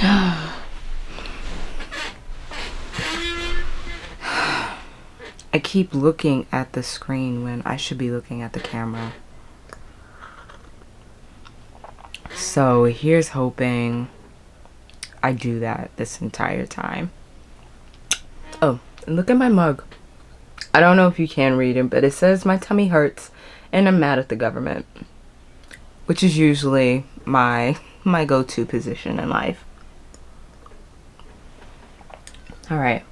I keep looking at the screen when I should be looking at the camera. So here's hoping I do that this entire time. Oh, and look at my mug. I don't know if you can read it, but it says my tummy hurts and I'm mad at the government, which is usually my go-to position in life. All right,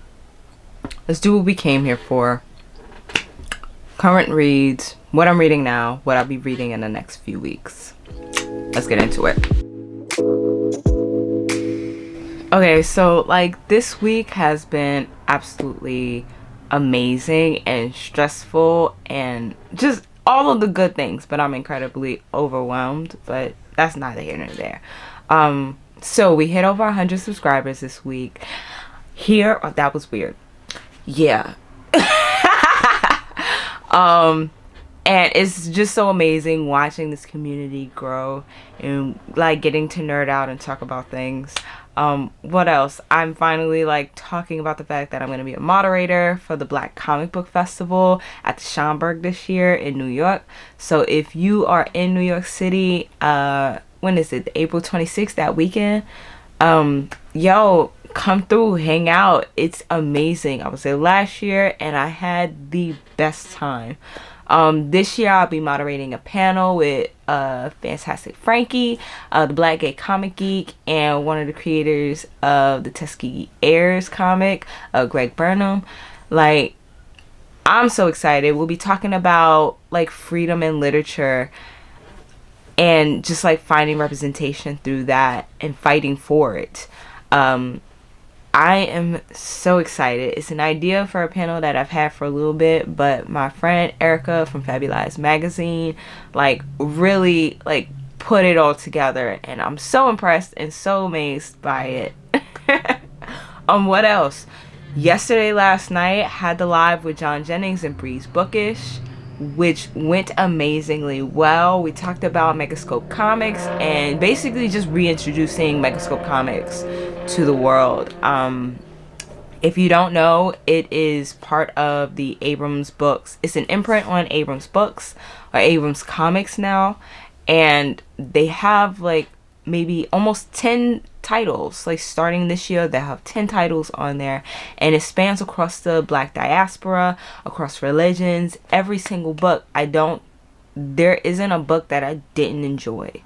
let's do what we came here for. Current reads, what I'm reading now, what I'll be reading in the next few weeks. Let's get into it. Okay, so like this week has been absolutely amazing and stressful and just all of the good things, but I'm incredibly overwhelmed, but that's neither here nor there. So we hit over 100 subscribers this week. Here, oh, that was weird. Yeah. And it's just so amazing watching this community grow and like getting to nerd out and talk about things. What else? I'm finally like talking about the fact that I'm going to be a moderator for the Black Comic Book Festival at the Schomburg this year in New York. So if you are in New York City, when is it? April 26th, that weekend. Yo, come through, hang out. It's amazing. I was there last year and I had the best time. This year I'll be moderating a panel with Fantastic Frankie, the Black Gay Comic Geek, and one of the creators of the Tuskegee Heirs comic, Greg Burnham. Like, I'm so excited. We'll be talking about like freedom in literature and just like finding representation through that and fighting for it. I am so excited. It's an idea for a panel that I've had for a little bit, but my friend Erica from Fabulous Magazine like really like put it all together, and I'm so impressed and so amazed by it. What else? Last night had the live with John Jennings and Breeze Bookish, which went amazingly well. We talked about Megascope Comics and basically just reintroducing Megascope Comics to the world. If you don't know, it is part of the Abrams books. It's an imprint on Abrams books or Abrams Comics now, and they have like maybe almost 10 titles. Like starting this year, they have 10 titles on there, and it spans across the Black diaspora, across religions. Every single book, there isn't a book that I didn't enjoy.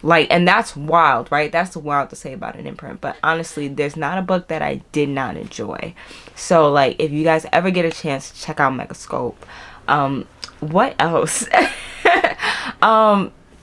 Like, and that's wild, right? That's wild to say about an imprint, but honestly, there's not a book that I did not enjoy. So like, if you guys ever get a chance, check out Megascope. What else?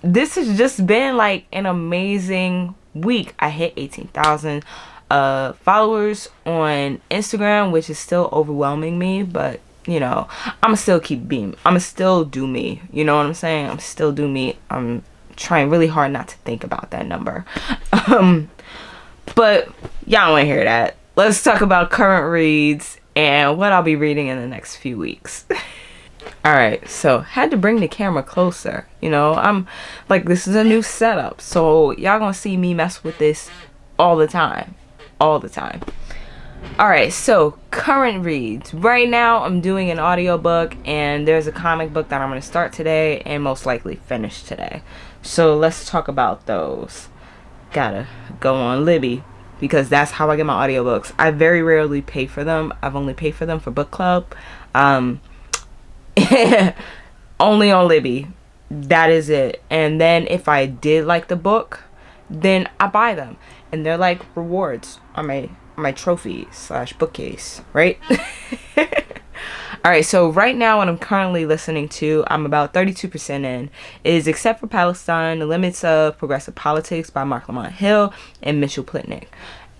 This has just been like an amazing week. I hit 18,000 followers on Instagram, which is still overwhelming me, but you know, I'ma still keep being, I'ma still do me, you know what I'm saying? I'm still do me. I'm trying really hard not to think about that number. But y'all don't want to hear that. Let's talk about current reads and what I'll be reading in the next few weeks. Alright, so had to bring the camera closer. You know, I'm like, this is a new setup, so y'all gonna see me mess with this all the time. All the time. Alright, so current reads. Right now I'm doing an audiobook, and there's a comic book that I'm gonna start today and most likely finish today. So let's talk about those. Gotta go on Libby, because that's how I get my audiobooks. I very rarely pay for them. I've only paid for them for book club. Only on Libby. That is it. And then if I did like the book, then I buy them, and they're like rewards on my trophy / bookcase, right? Alright, so right now what I'm currently listening to, I'm about 32% in, is Except for Palestine, The Limits of Progressive Politics by Mark Lamont Hill and Mitchell Plitnick.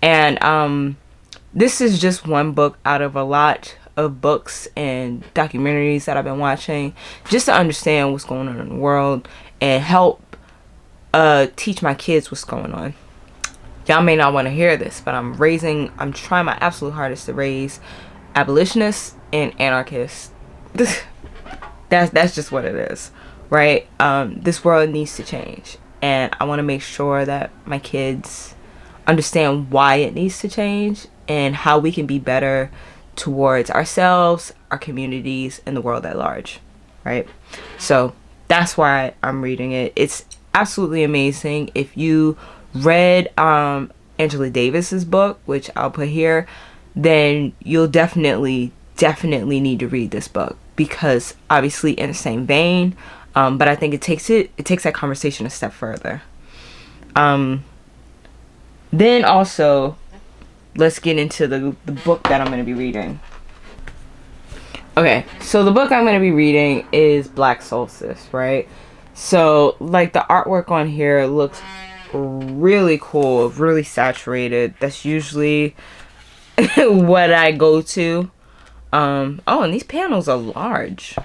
And this is just one book out of a lot of books and documentaries that I've been watching, just to understand what's going on in the world and help teach my kids what's going on. Y'all may not want to hear this, but I'm trying my absolute hardest to raise abolitionists and anarchists. That's just what it is, right? This world needs to change, and I want to make sure that my kids understand why it needs to change and how we can be better towards ourselves, our communities, and the world at large, right? So that's why I'm reading it. It's absolutely amazing. If you read Angela Davis's book, which I'll put here, then you'll definitely need to read this book, because obviously in the same vein, but I think it takes that conversation a step further. Then also, let's get into the book that I'm going to be reading. Okay, so the book I'm going to be reading is Black Solstice, right? So, like, the artwork on here looks really cool, really saturated. That's usually what I go to. Oh, and these panels are large.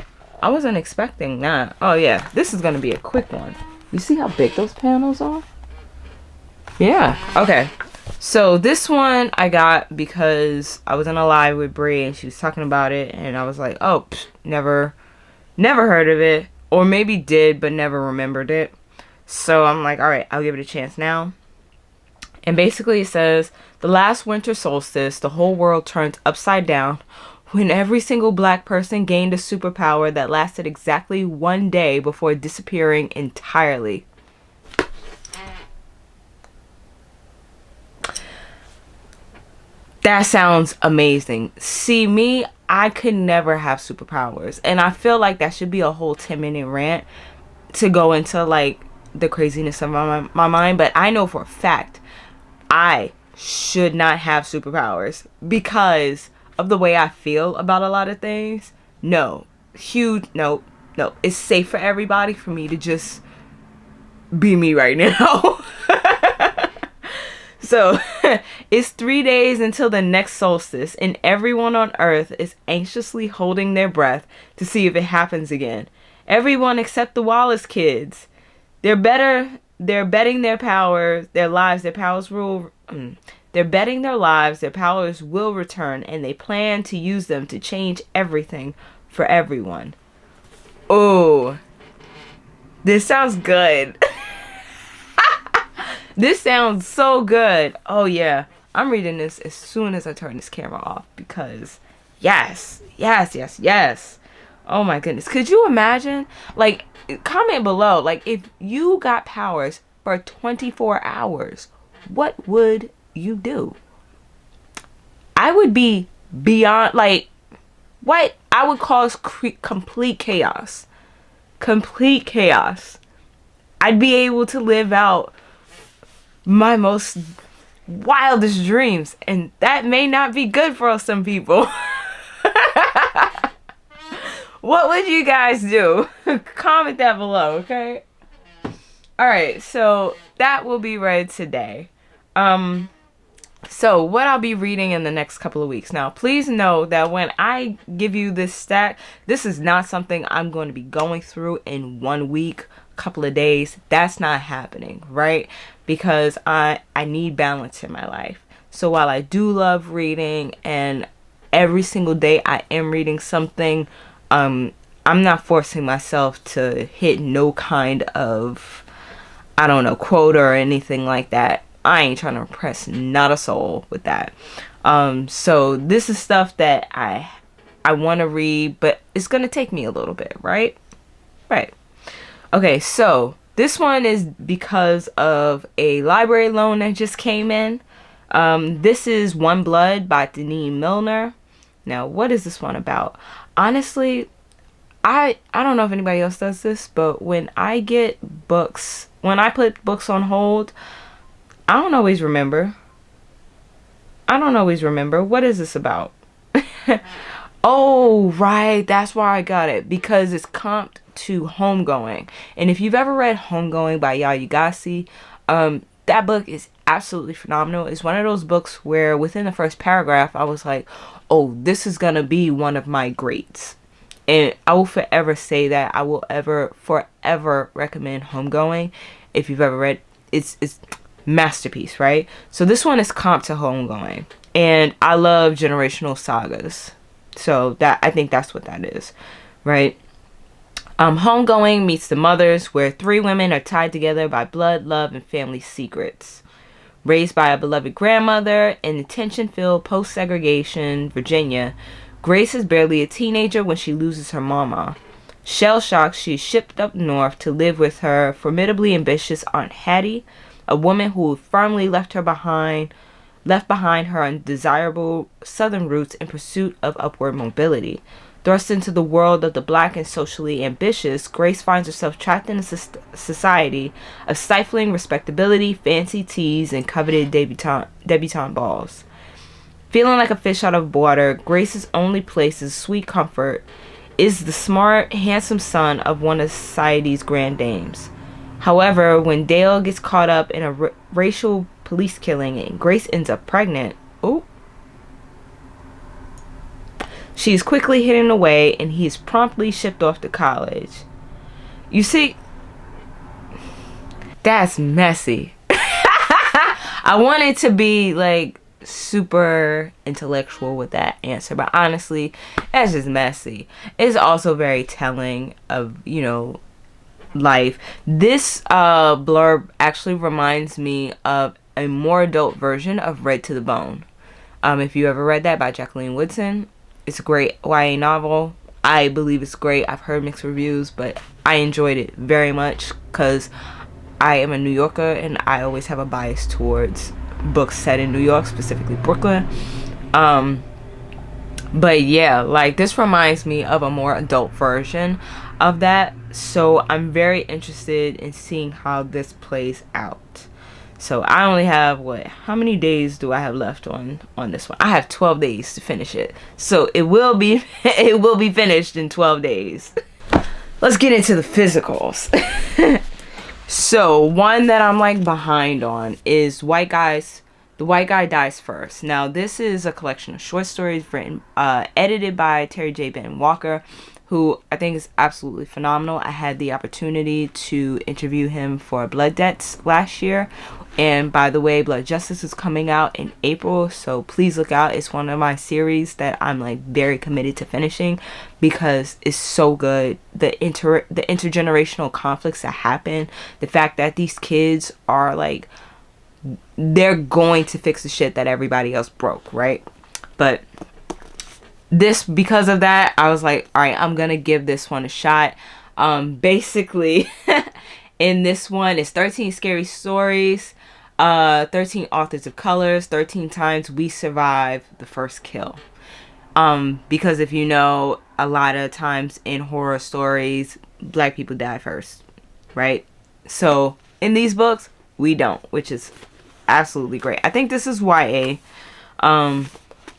I wasn't expecting that. Oh, yeah, this is going to be a quick one. You see how big those panels are? Yeah, okay. So this one I got because I was in a live with Brie and she was talking about it, and I was like, oh, never heard of it, or maybe did but never remembered it. So I'm like, all right, I'll give it a chance now. And basically it says, the last winter solstice, the whole world turned upside down when every single black person gained a superpower that lasted exactly 1 day before disappearing entirely. That sounds amazing. See, me, I could never have superpowers. And I feel like that should be a whole 10-minute rant to go into, like, the craziness of my mind. But I know for a fact I should not have superpowers because of the way I feel about a lot of things. No. No. It's safe for everybody for me to just be me right now. So, it's 3 days until the next solstice, and everyone on Earth is anxiously holding their breath to see if it happens again. Everyone except the Wallace kids. They're betting their powers will return, and they plan to use them to change everything for everyone. Oh, this sounds good. This sounds so good. Oh yeah, I'm reading this as soon as I turn this camera off, because yes. Oh my goodness. Could you imagine? Like, comment below, like, if you got powers for 24 hours, what would you do? I would be beyond, like, what I would cause complete chaos. Complete chaos. I'd be able to live out my most wildest dreams, and that may not be good for some people. What would you guys do? Comment that below, okay? Alright, so that will be read today. So what I'll be reading in the next couple of weeks. Now, please know that when I give you this stack, this is not something I'm going to be going through in 1 week, couple of days. That's not happening, right? Because I need balance in my life. So while I do love reading, and every single day I am reading something, I'm not forcing myself to hit no kind of, I don't know, quota or anything like that. I ain't trying to impress not a soul with that. So this is stuff that I want to read, but it's going to take me a little bit, right? Right. Okay, so this one is because of a library loan that just came in. This is One Blood by Denise Milner. Now, what is this one about? Honestly, I don't know if anybody else does this, but when I get books, when I put books on hold, I don't always remember. What is this about? Oh, right. That's why I got it. Because it's comped to Homegoing. And if you've ever read Homegoing by Yaya Gassi, that book is absolutely phenomenal. It's one of those books where within the first paragraph, I was like, oh, this is going to be one of my greats. And I will forever say that. I will forever recommend Homegoing. If you've ever read, it's masterpiece, right? So this one is comped to Homegoing. And I love generational sagas. So that, I think that's what that is, right? Homegoing meets The Mothers, where 3 women are tied together by blood, love, and family secrets, Raised by a beloved grandmother in tension-filled post-segregation Virginia, Grace is barely a teenager when she loses her mama. Shell-shocked, she's shipped up north to live with her formidably ambitious Aunt Hattie, a woman who firmly left behind her undesirable southern roots in pursuit of upward mobility. Thrust into the world of the black and socially ambitious, Grace finds herself trapped in a society of stifling respectability, fancy teas, and coveted debutante balls. Feeling like a fish out of water, Grace's only place of sweet comfort is the smart, handsome son of one of society's grand dames. However, when Dale gets caught up in a racial police killing and Grace ends up pregnant, she is quickly hidden away and he is promptly shipped off to college. You see, that's messy. I wanted to be like super intellectual with that answer, but honestly, that's just messy. It's also very telling of, you know, life. This blurb actually reminds me of a more adult version of Red to the Bone. If you ever read that, by Jacqueline Woodson, it's a great YA novel. I believe it's great. I've heard mixed reviews, but I enjoyed it very much because I am a New Yorker and I always have a bias towards books set in New York, specifically Brooklyn. But yeah, like this reminds me of a more adult version of that, so I'm very interested in seeing how this plays out. So I only have, how many days do I have left on this one? I have 12 days to finish it, so it will be finished in 12 days. Let's get into the physicals. So one that I'm like behind on is The White Guy Dies First. Now this is a collection of short stories written, edited by Terry J. Ben Walker, who I think is absolutely phenomenal. I had the opportunity to interview him for Blood Debts last year. And by the way, Blood Justice is coming out in April, so please look out. It's one of my series that I'm like very committed to finishing because it's so good. The intergenerational conflicts that happen, the fact that these kids are like, they're going to fix the shit that everybody else broke, right? But this, because of that, I was like, all right, I'm gonna give this one a shot. Basically, in this one, it's 13 scary stories, 13 authors of colors, 13 times we survive the first kill. Because if you know, a lot of times in horror stories, black people die first, right? So in these books, we don't, which is absolutely great. I think this is YA,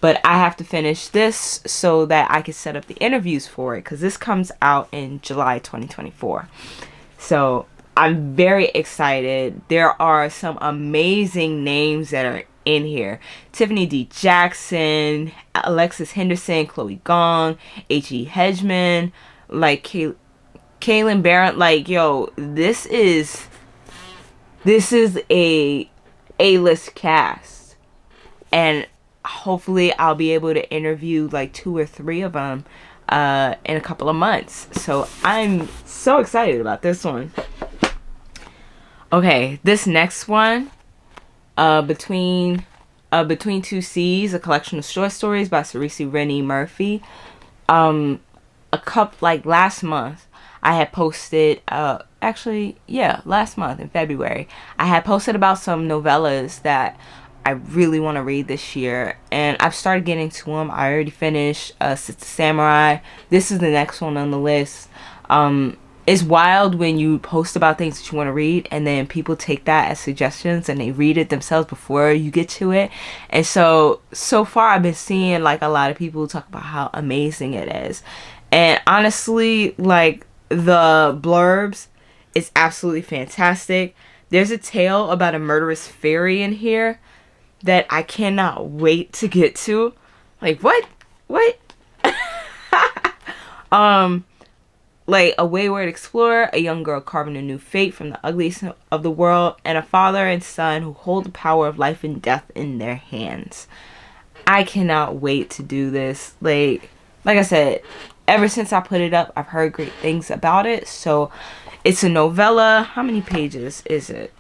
but I have to finish this so that I can set up the interviews for it, because this comes out in July 2024. So I'm very excited. There are some amazing names that are in here. Tiffany D. Jackson, Alexis Henderson, Chloe Gong, H.E. Hedgeman, like Kaylin Barron. Like, yo, this is a A-list cast, and hopefully I'll be able to interview like 2 or 3 of them in a couple of months. So I'm so excited about this one. Okay, this next one, Between Two Seas, a collection of short stories by Cerisi Rennie Murphy. Last month, I had posted, last month in February, I had posted about some novellas that I really want to read this year, and I've started getting to them. I already finished Sister Samurai. This is the next one on the list. It's wild when you post about things that you want to read and then people take that as suggestions and they read it themselves before you get to it. And so far I've been seeing like a lot of people talk about how amazing it is. And honestly, like, the blurbs is absolutely fantastic. There's a tale about a murderous fairy in here that I cannot wait to get to. Like, what? Like, a wayward explorer, a young girl carving a new fate from the ugliest of the world, and a father and son who hold the power of life and death in their hands. I cannot wait to do this. Like I said, ever since I put it up, I've heard great things about it. So it's a novella. How many pages is it?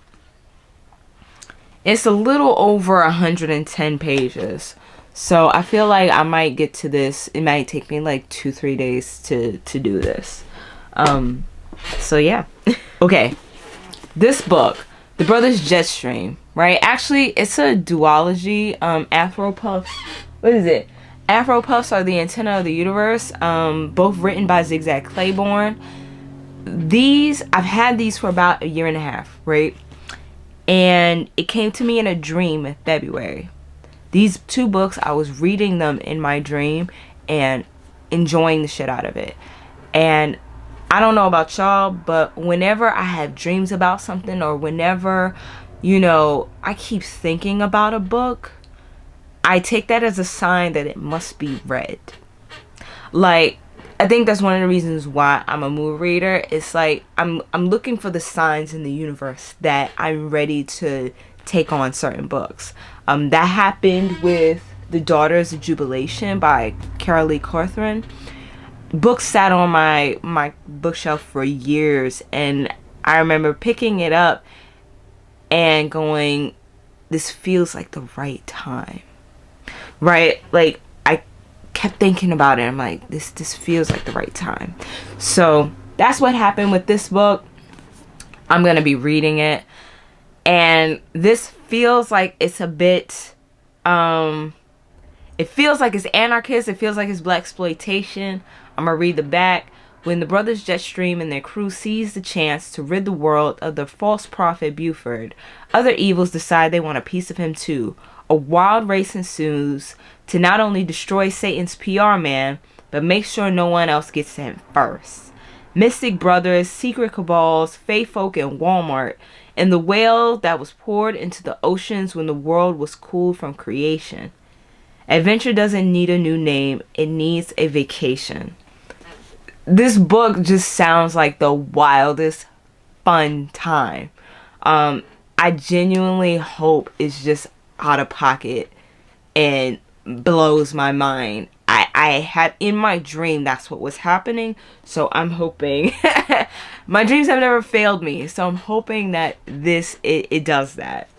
It's a little over 110 pages. So I feel like I might get to this. It might take me like 2-3 days to do this. So yeah. Okay. This book, The Brothers Jetstream, right? Actually, it's a duology. Afropuffs. What is it? Afropuffs are the antenna of the universe. Both written by Zigzag Claiborne. I've had these for about a year and a half, right? And it came to me in a dream in February. These two books, I was reading them in my dream and enjoying the shit out of it. And I don't know about y'all, but whenever I have dreams about something, or whenever, I keep thinking about a book, I take that as a sign that it must be read. Like, I think that's one of the reasons why I'm a mood reader. It's like I'm looking for the signs in the universe that I'm ready to take on certain books. That happened with The Daughters of Jubilation by Carolee Corcoran. Book sat on my bookshelf for years, and I remember picking it up and going, this feels like the right time, right? Like, I kept thinking about it. I'm like, this feels like the right time. So that's what happened with this book. I'm gonna be reading it, and this feels like it's a bit it feels like it's anarchist. It feels like it's blaxploitation. I'm gonna read the back. When the brothers Jetstream and their crew seize the chance to rid the world of the false prophet Buford, other evils decide they want a piece of him too. A wild race ensues to not only destroy Satan's PR man, but make sure no one else gets to him first. Mystic brothers, secret cabals, fae folk, and Walmart, and the whale that was poured into the oceans when the world was cooled from creation. Adventure doesn't need a new name, it needs a vacation. This book just sounds like the wildest fun time. I genuinely hope it's just out of pocket and blows my mind. I had in my dream that's what was happening, so I'm hoping my dreams have never failed me, so I'm hoping that it does that.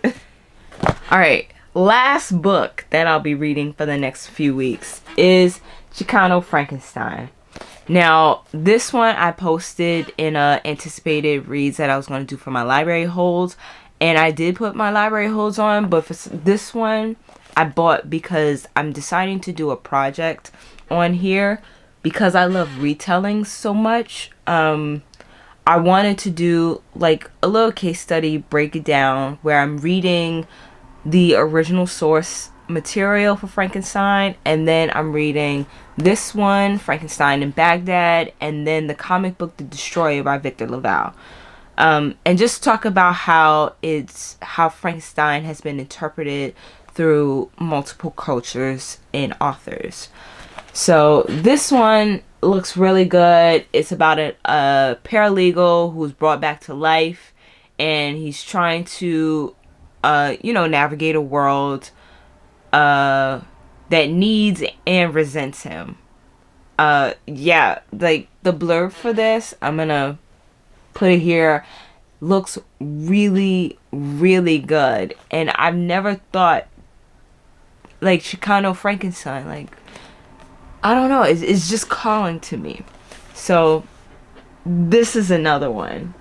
All right, last book that I'll be reading for the next few weeks is Chicano Frankenstein. Now, this one I posted in anticipated reads that I was going to do for my library holds. And I did put my library holds on. But for this one, I bought because I'm deciding to do a project on here. Because I love retelling so much. I wanted to do like a little case study, break it down, where I'm reading the original source material for Frankenstein, and then I'm reading this one, Frankenstein in Baghdad, and then the comic book The Destroyer by Victor Laval, and just talk about how Frankenstein has been interpreted through multiple cultures and authors. So this one looks really good. It's about a paralegal who's brought back to life, and he's trying to navigate a world that needs and resents him. Yeah, like the blurb for this, I'm gonna put it here, looks really, really good. And I've never thought, like, Chicano Frankenstein, like, I don't know, it's just calling to me. So this is another one.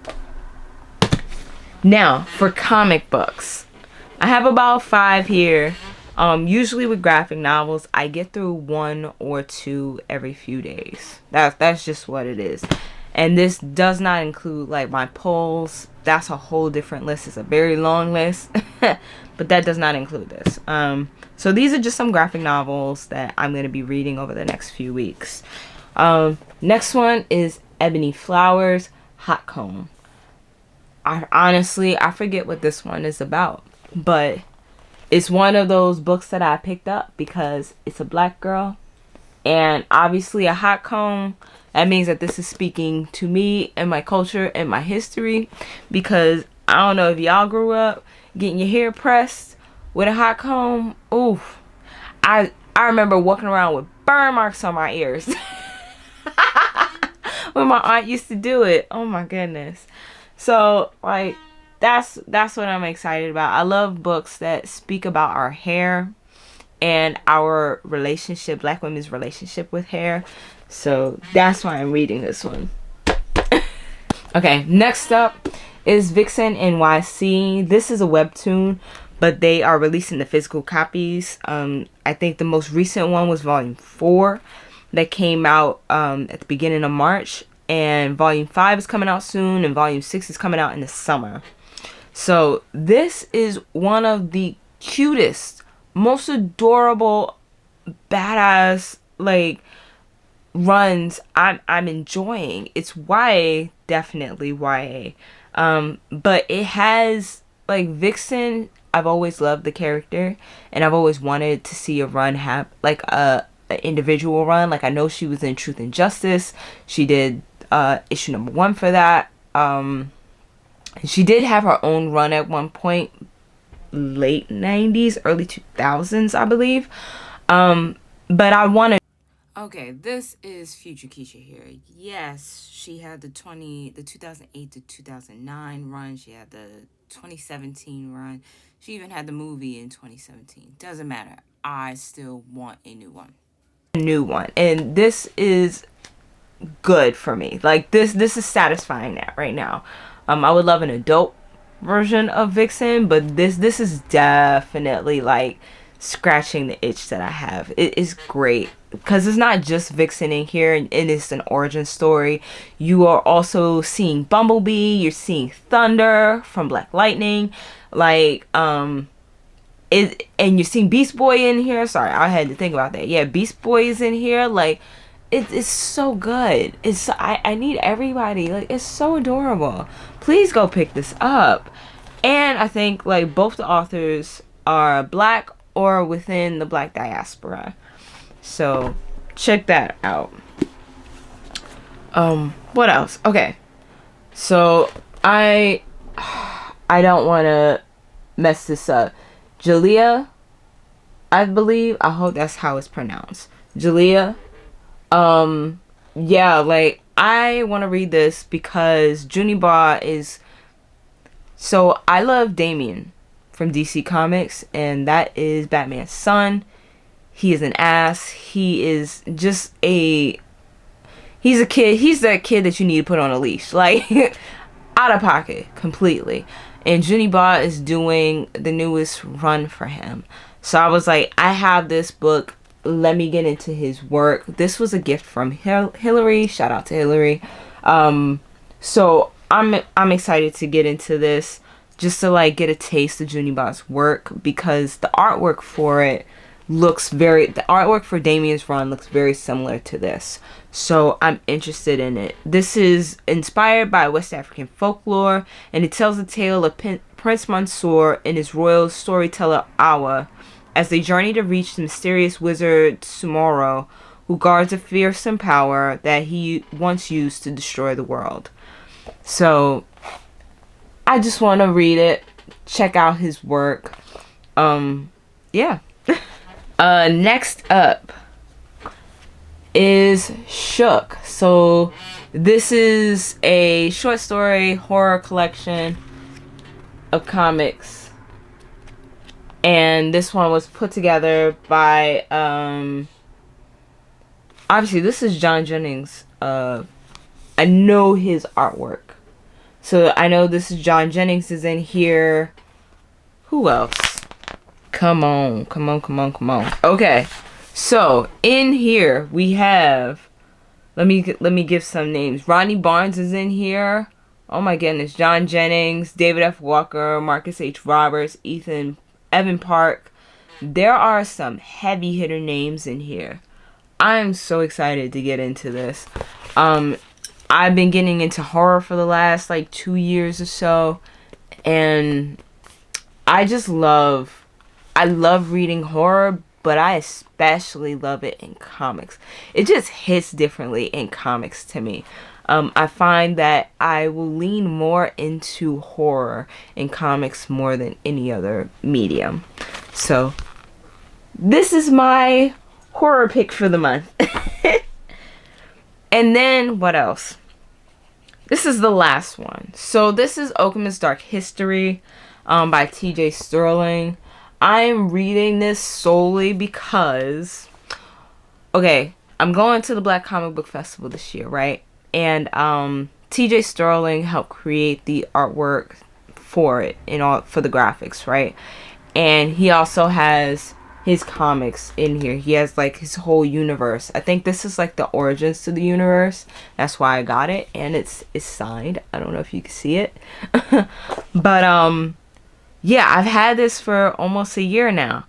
Now, for comic books, I have about 5 here. Usually with graphic novels, I get through 1 or 2 every few days. That's just what it is. And this does not include like my polls. That's a whole different list. It's a very long list, but that does not include this. So these are just some graphic novels that I'm going to be reading over the next few weeks. Next one is Ebony Flowers, Hot Comb. I forget what this one is about, but it's one of those books that I picked up because it's a black girl, and obviously a hot comb, that means that this is speaking to me and my culture and my history, because I don't know if y'all grew up getting your hair pressed with a hot comb. Oof. I remember walking around with burn marks on my ears when my aunt used to do it. Oh my goodness. So, like, that's what I'm excited about. I love books that speak about our hair and our relationship, black women's relationship with hair. So that's why I'm reading this one. Okay, next up is Vixen NYC. This is a webtoon, but they are releasing the physical copies. I think the most recent one was volume 4 that came out at the beginning of March, and volume 5 is coming out soon, and volume 6 is coming out in the summer. So this is one of the cutest, most adorable, badass like runs I'm enjoying. It's YA, definitely YA. But it has like Vixen. I've always loved the character, and I've always wanted to see a run have like an individual run. Like I know she was in Truth and Justice. She did issue number 1 for that. She did have her own run at one point, late 90s, early 2000s, I believe. But I want to. Okay, this is future Keisha here. Yes, she had the 2008 to 2009 run. She had the 2017 run. She even had the movie in 2017. Doesn't matter. I still want a new one. And this is good for me. Like this is satisfying that right now. I would love an adult version of Vixen, but this is definitely like scratching the itch that I have. It is great because it's not just Vixen in here, and it is an origin story. You are also seeing Bumblebee, you're seeing Thunder from Black Lightning, like and you're seeing Beast Boy in here. Sorry, I had to think about that. Yeah, Beast Boy is in here. Like it's so good. I need everybody. Like it's so adorable. Please go pick this up. And I think like both the authors are black or within the black diaspora. So check that out. What else? Okay. So I don't want to mess this up. Jalea, I believe. I hope that's how it's pronounced. Jalea. Yeah, like I want to read this because Juniba is. So I love Damian from DC Comics, and that is Batman's son. He is an ass. He is just he's a kid. He's that kid that you need to put on a leash, like out of pocket completely. And Juniba is doing the newest run for him. So I was like, I have this book. Let me get into his work. This was a gift from Hillary. Shout out to Hillary. So I'm excited to get into this, just to like get a taste of Juniba's work, because the artwork for it the artwork for Damian's run looks very similar to this. So I'm interested in it. This is inspired by West African folklore, and it tells the tale of Prince Mansour and his royal storyteller Awa as they journey to reach the mysterious wizard Sumoro, who guards a fearsome power that he once used to destroy the world. So I just want to read it, check out his work. Yeah. Next up is Shook. So this is a short story horror collection of comics, and this one was put together by obviously this is John Jennings. I know his artwork, so I know this is John Jennings is in here. Who else? Come on. Okay, so in here we have, let me give some names. Rodney Barnes is in here. Oh my goodness. John Jennings, David F. Walker, Marcus H. Roberts, Evan Park. There are some heavy hitter names in here. I'm so excited to get into this. I've been getting into horror for the last like 2 years or so, and I love reading horror, but I especially love it in comics. It just hits differently in comics to me. I find that I will lean more into horror in comics more than any other medium. So this is my horror pick for the month. And then what else? this is the last one. So this is Okama's Dark History by TJ Sterling. I'm reading this solely because, okay, I'm going to the Black Comic Book Festival this year, right? And TJ Sterling helped create the artwork for it and all for the graphics, right? And he also has his comics in here. He has like his whole universe. I think this is like the origins to the universe. That's why I got it, and it's signed. I don't know if you can see it. But yeah, I've had this for almost a year now,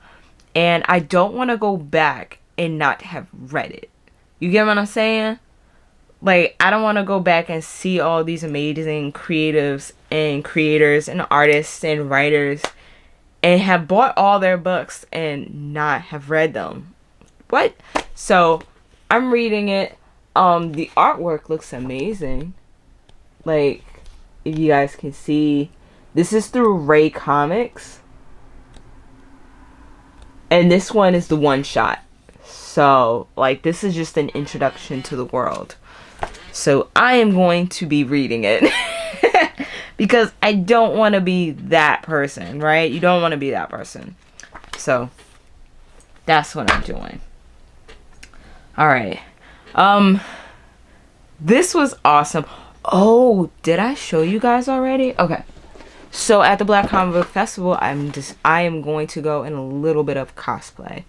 and I don't want to go back and not have read it. You get what I'm saying? Like, I don't want to go back and see all these amazing creatives and creators and artists and writers and have bought all their books and not have read them. What? So, I'm reading it. The artwork looks amazing. Like, if you guys can see, this is through Ray Comics. And this one is the one shot. So, like, this is just an introduction to the world. So, I am going to be reading it. Because I don't want to be that person, right? You don't want to be that person. So, that's what I'm doing. Alright. This was awesome. Oh, did I show you guys already? Okay. So, at the Black Comic Book Festival, I am going to go in a little bit of cosplay.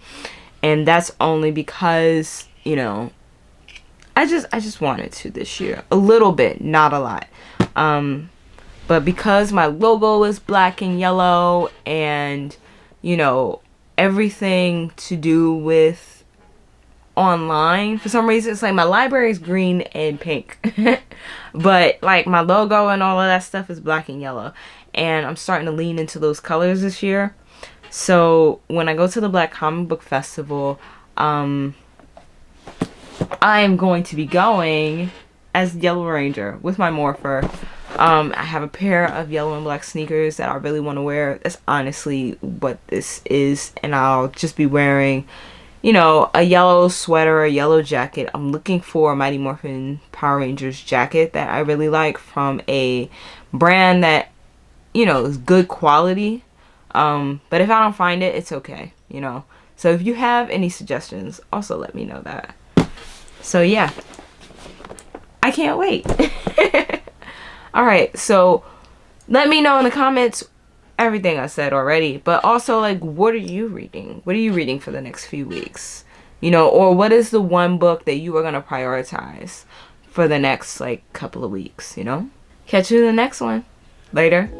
And that's only because, you know, I just wanted to this year. A little bit, not a lot. But because my logo is black and yellow and, you know, everything to do with online, for some reason, it's like my library is green and pink. But, like, my logo and all of that stuff is black and yellow. And I'm starting to lean into those colors this year. So, when I go to the Black Comic Book Festival, I am going to be going as Yellow Ranger with my Morpher. I have a pair of yellow and black sneakers that I really want to wear. That's honestly what this is. And I'll just be wearing, you know, a yellow sweater, a yellow jacket. I'm looking for a Mighty Morphin Power Rangers jacket that I really like from a brand that, you know, is good quality. But if I don't find it, it's okay, you know. So if you have any suggestions, also let me know that. So yeah, I can't wait. Alright, so let me know in the comments everything I said already. But also, like, what are you reading? What are you reading for the next few weeks? You know, or what is the one book that you are going to prioritize for the next, like, couple of weeks, you know? Catch you in the next one. Later.